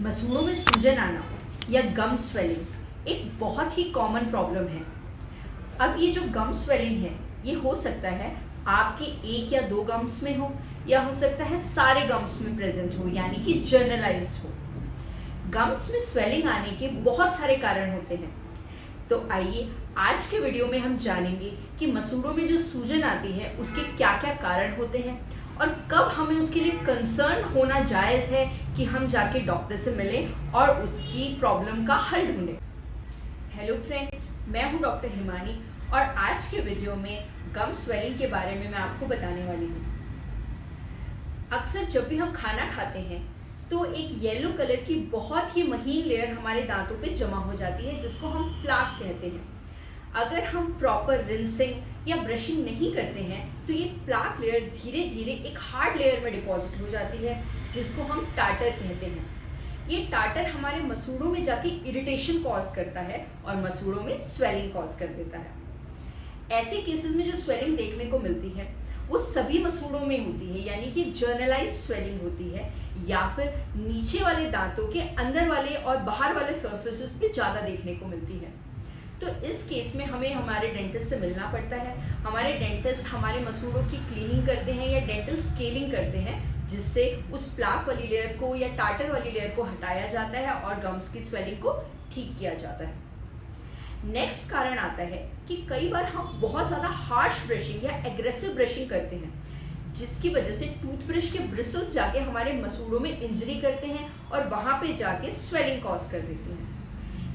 मसूड़ों में सूजन आना या गम स्वेलिंग एक बहुत ही कॉमन प्रॉब्लम है। अब ये जो गम स्वेलिंग है ये हो सकता है आपके एक या दो गम्स में हो या हो सकता है सारे गम्स में प्रेजेंट हो, यानी कि जर्नलाइज्ड हो। गम्स में स्वेलिंग आने के बहुत सारे कारण होते हैं। तो आइए आज के वीडियो में हम जानेंगे कि मसूड़ों में जो सूजन आती है उसके क्या क्या कारण होते हैं और कब हमें उसके लिए कंसर्न होना जायज़ है कि हम जाके डॉक्टर से मिलें और उसकी प्रॉब्लम का हल ढूंढें। हेलो फ्रेंड्स, मैं हूं डॉक्टर हिमानी और आज के वीडियो में गम स्वेलिंग के बारे में मैं आपको बताने वाली हूं। अक्सर जब भी हम खाना खाते हैं तो एक येलो कलर की बहुत ही महीन लेयर हमारे दांतों पे जमा हो जाती है जिसको हम प्लाक कहते हैं। अगर हम प्रॉपर रिंसिंग या ब्रशिंग नहीं करते हैं तो ये प्लाक लेयर धीरे धीरे एक हार्ड लेयर में डिपॉजिट हो जाती है जिसको हम टाटर कहते हैं। ये टाटर हमारे मसूड़ों में जाके इरिटेशन कॉज करता है और मसूड़ों में स्वेलिंग कॉज कर देता है। ऐसे केसेस में जो स्वेलिंग देखने को मिलती है वो सभी मसूड़ों में होती है, यानी कि जर्नलाइज्ड स्वेलिंग होती है या फिर नीचे वाले दांतों के अंदर वाले और बाहर वाले सर्फेसेस पे ज़्यादा देखने को मिलती है। तो इस केस में हमें हमारे डेंटिस्ट से मिलना पड़ता है। हमारे डेंटिस्ट हमारे मसूड़ों की क्लीनिंग करते हैं या डेंटल स्केलिंग करते हैं जिससे उस प्लाक वाली लेयर को या टाटर वाली लेयर को हटाया जाता है और गम्स की स्वेलिंग को ठीक किया जाता है। नेक्स्ट कारण आता है कि कई बार हम बहुत ज़्यादा हार्श ब्रशिंग या एग्रेसिव ब्रशिंग करते हैं जिसकी वजह से टूथब्रश के ब्रिसल्स जाके हमारे मसूड़ों में इंजरी करते हैं और वहाँ पे जाके स्वेलिंग कॉज कर देते हैं।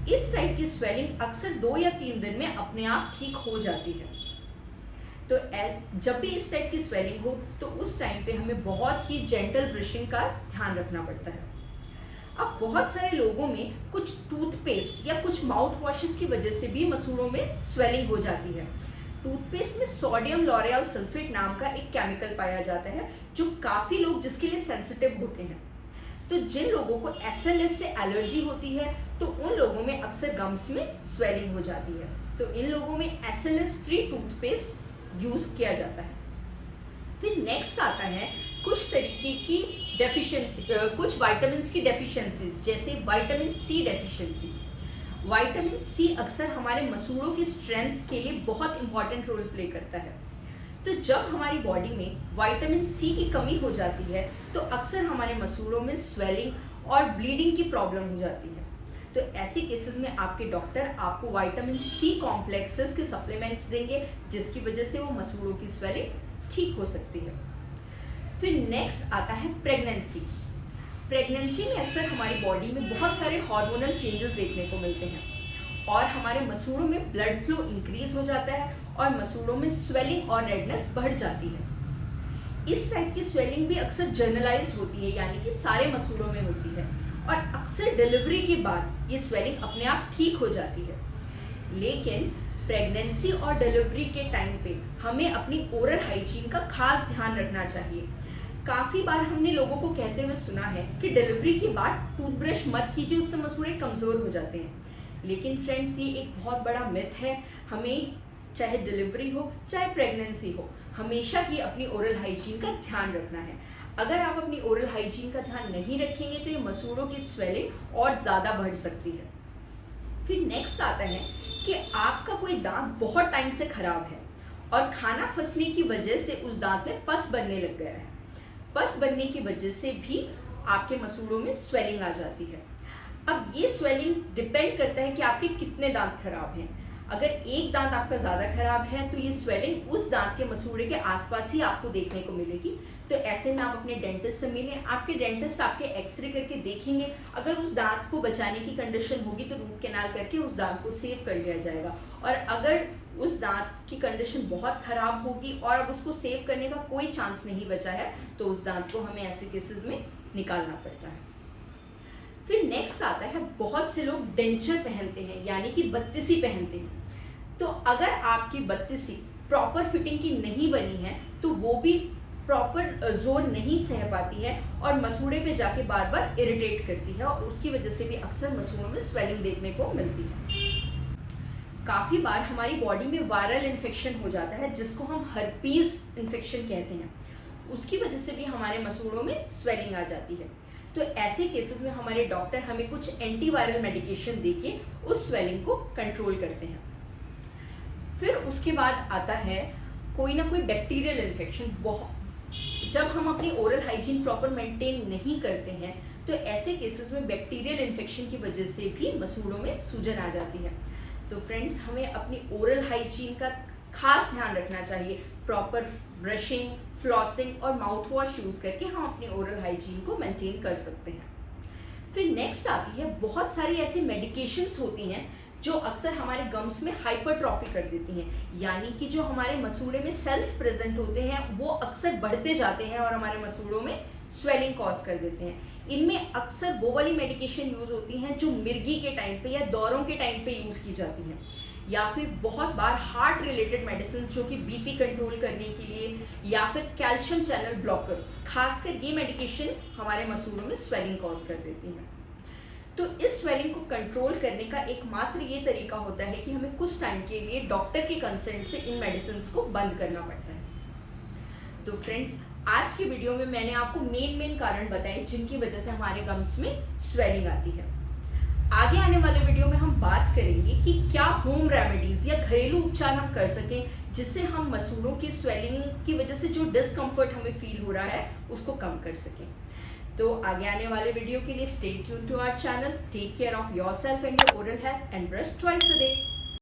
इस टाइप की स्वेलिंग अक्सर 2 या 3 दिन में अपने आप ठीक हो जाती है। तो जब भी इस टाइप की स्वेलिंग हो तो उस टाइम पे हमें बहुत ही जेंटल ब्रशिंग का ध्यान रखना पड़ता है। अब बहुत सारे लोगों में कुछ टूथपेस्ट या कुछ माउथ वॉशेस की वजह से भी मसूड़ों में स्वेलिंग हो जाती है। टूथपेस्ट में सोडियम लॉरियल सल्फेट नाम का एक केमिकल पाया जाता है जो काफ़ी लोग जिसके लिए सेंसिटिव होते हैं। तो जिन लोगों को एसएलएस से एलर्जी होती है तो उन लोगों में अक्सर गम्स में स्वेलिंग हो जाती है। तो इन लोगों में एसएलएस फ्री टूथपेस्ट यूज़ किया जाता है। फिर नेक्स्ट आता है कुछ तरीके की डेफिशिएंसी, कुछ विटामिन्स की डेफिशिएंसीज, जैसे vitamin C deficiency. Vitamin C अक्सर हमारे मसूड़ों की स्ट्रेंथ के लिए बहुत इंपॉर्टेंट रोल प्ले करता है। तो जब हमारी बॉडी में विटामिन सी की कमी हो जाती है तो अक्सर हमारे मसूड़ों में स्वेलिंग और ब्लीडिंग की प्रॉब्लम हो जाती है। तो ऐसे केसेस में आपके डॉक्टर आपको विटामिन सी कॉम्प्लेक्सेस के सप्लीमेंट्स देंगे जिसकी वजह से वो मसूड़ों की स्वेलिंग ठीक हो सकती है। फिर नेक्स्ट आता है प्रेगनेंसी। प्रेगनेंसी में अक्सर हमारी बॉडी में बहुत सारे हार्मोनल चेंजेस देखने को मिलते हैं और हमारे मसूड़ों में ब्लड फ्लो इंक्रीज हो जाता है और मसूड़ों में स्वेलिंग और रेडनेस बढ़ जाती है। इस टाइप की स्वेलिंग भी अक्सर जर्नलाइज्ड होती है, यानी कि सारे मसूड़ों में होती है और अक्सर डिलीवरी के बाद ये स्वेलिंग अपने आप ठीक हो जाती है। लेकिन प्रेगनेंसी और डिलीवरी के टाइम पे हमें अपनी ओरल हाइजीन का खास ध्यान रखना चाहिए। काफ़ी बार हमने लोगों को कहते हुए सुना है कि डिलीवरी के बाद टूथब्रश मत कीजिए, उससे मसूड़े कमज़ोर हो जाते हैं। लेकिन फ्रेंड्स, ये एक बहुत बड़ा मिथ है। हमें चाहे डिलीवरी हो चाहे प्रेगनेंसी हो, हमेशा ही अपनी ओरल हाइजीन का ध्यान रखना है। अगर आप अपनी ओरल हाइजीन का ध्यान नहीं रखेंगे तो ये मसूड़ों की स्वेलिंग और ज़्यादा बढ़ सकती है। फिर नेक्स्ट आता है कि आपका कोई दांत बहुत टाइम से खराब है और खाना फंसने की वजह से उस दांत में पस बनने लग गया है। पस बनने की वजह से भी आपके मसूड़ों में स्वेलिंग आ जाती है। अब ये स्वेलिंग डिपेंड करता है कि आपके कितने दांत खराब हैं। अगर एक दांत आपका ज़्यादा खराब है तो ये स्वेलिंग उस दांत के मसूड़े के आसपास ही आपको देखने को मिलेगी। तो ऐसे में आप अपने डेंटिस्ट से मिलें। आपके डेंटिस्ट आपके एक्सरे करके देखेंगे। अगर उस दांत को बचाने की कंडीशन होगी तो रूट कैनाल करके उस दांत को सेव कर लिया जाएगा, और अगर उस दांत की कंडीशन बहुत ख़राब होगी और अब उसको सेव करने का कोई चांस नहीं बचा है तो उस दांत को हमें ऐसे केसेस में निकालना पड़ता है। फिर नेक्स्ट आता है, बहुत से लोग डेंचर पहनते हैं, यानी कि बत्तीसी पहनते हैं। तो अगर आपकी बत्तीसी प्रॉपर फिटिंग की नहीं बनी है तो वो भी प्रॉपर जोर नहीं सह पाती है और मसूड़े पे जाके बार बार इरिटेट करती है और उसकी वजह से भी अक्सर मसूड़ों में स्वेलिंग देखने को मिलती है। काफ़ी बार हमारी बॉडी में वायरल इन्फेक्शन हो जाता है जिसको हम हर्पीज इन्फेक्शन कहते हैं। उसकी वजह से भी हमारे मसूड़ों में स्वेलिंग आ जाती है। तो ऐसे केसेस में हमारे डॉक्टर हमें कुछ एंटीवायरल मेडिकेशन देके उस स्वेलिंग को कंट्रोल करते हैं। फिर उसके बाद आता है कोई ना कोई बैक्टीरियल इन्फेक्शन। जब हम अपनी ओरल हाइजीन प्रॉपर मेंटेन नहीं करते हैं तो ऐसे केसेस में बैक्टीरियल इन्फेक्शन की वजह से भी मसूड़ों में सूजन आ जाती है। तो फ्रेंड्स, हमें अपनी ओरल हाइजीन का खास ध्यान रखना चाहिए। प्रॉपर ब्रशिंग, फ्लॉसिंग और माउथ वॉश यूज करके हम अपनी ओरल हाइजीन को मेंटेन कर सकते हैं। फिर नेक्स्ट आती है, बहुत सारी ऐसी मेडिकेशंस होती हैं जो अक्सर हमारे गम्स में हाइपरट्रॉफी कर देती हैं, यानी कि जो हमारे मसूड़े में सेल्स प्रेजेंट होते हैं वो अक्सर बढ़ते जाते हैं और हमारे मसूड़ों में स्वेलिंग कॉज कर देते हैं। इनमें अक्सर वो वाली मेडिकेशन यूज होती हैं जो मिर्गी के टाइम पे या दौरों के टाइम पे यूज की जाती हैं, या फिर बहुत बार हार्ट रिलेटेड मेडिसिन जो कि बीपी कंट्रोल करने के लिए, या फिर कैल्शियम चैनल ब्लॉकर्स, खासकर ये मेडिकेशन हमारे मसूड़ों में स्वेलिंग कॉज कर देती हैं। तो इस स्वेलिंग को कंट्रोल करने का एकमात्र ये तरीका होता है कि हमें कुछ टाइम के लिए डॉक्टर के कंसेंट से इन मेडिसिन को बंद करना पड़ता है। तो फ्रेंड्स, आज की वीडियो में मैंने आपको मेन कारण बताए जिनकी वजह से हमारे गम्स में स्वेलिंग आती है। आगे आने वाले वीडियो में हम बात करेंगे कि क्या होम रेमेडीज या घरेलू उपचार हम कर सकें जिससे हम मसूड़ों की स्वेलिंग की वजह से जो डिस्कम्फर्ट हमें फील हो रहा है उसको कम कर सकें। तो आगे आने वाले वीडियो के लिए stay tuned to our channel. Take care of yourself and your oral health and brush twice a day.